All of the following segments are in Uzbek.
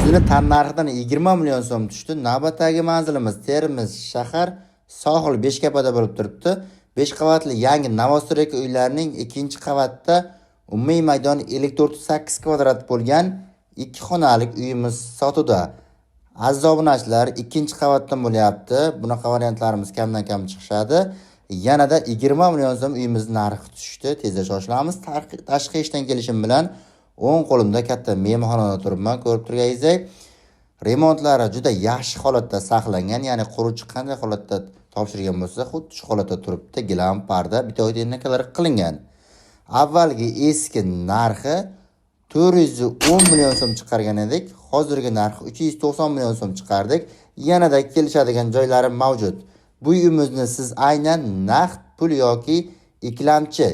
uyimizni tan narxidan 20 million so'm tushdi. Navbatdagi manzilimiz Termiz shahar sohil Beshkapada bo'lib turibdi. 5 qavatli yangi Novostroyka uylarining 2-qavatda umumiy maydoni 5408 kvadrat bo'lgan 2 xonalik uyimiz sotuvda. Aziz obunachilar, 2-qavatdan bo'lyapti. Bunaqa variantlarimiz kamdan kam chiqishadi. Yanada 20 million so'm uyimiz narxi tushdi. Tezda shoshilamiz. Tashqi ishdan kelishim bilan o'ng qo'limda katta mehmonxonada turibman. Ko'rib turganingizdek, remontlari juda yaxshi holatda saqlangan, ya'ni quruvchi qanday holatda topshirgan bo'lsa, xuddi shu holatda turibdi. Gilam, parda, bitoy texnikalar qilingan. Avvalgi eski narxi 410 million so'm chiqargan edik. Hozirgi narxi 390 million so'm chiqardik. Yanada kelishadigan joylari mavjud. Bu uyimizni siz aynan naqd pul yoki ikkilamchi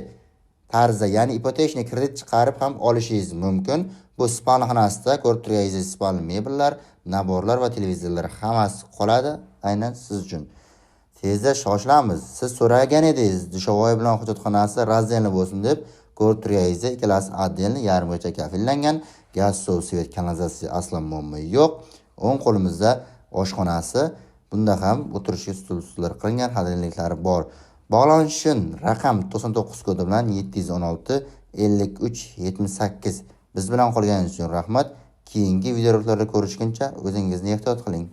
tarzda, ya'ni ipotechnik kredit chiqarib ham olishingiz mumkin. Bu spalxonasida ko'rib turganingizdek spalni mebellar, naborlar va televizorlar hammasi qoladi aynan siz uchun. Tezda shoshilamiz. Siz so'ragan edingiz, Dushovoy bilan hujjatxonasi razdelni bo'lsin deb. Ko'rib turganingizdek, ikkalasi отдельно yarmarka kafillangan. Gaz, suv, svet, kanalizatsiya aslo muammo yo'q. O'ng qo'limizda oshxonasi, bunda ham o'tirishga stullar qilingan, xadirliklari bor. Bog'lanish uchun raqam 99 kodi bilan 716 53 78. Biz bilan qolganingiz uchun rahmat. Keyingi videoroliklarda ko'rishguncha o'zingizni ehtiyot qiling.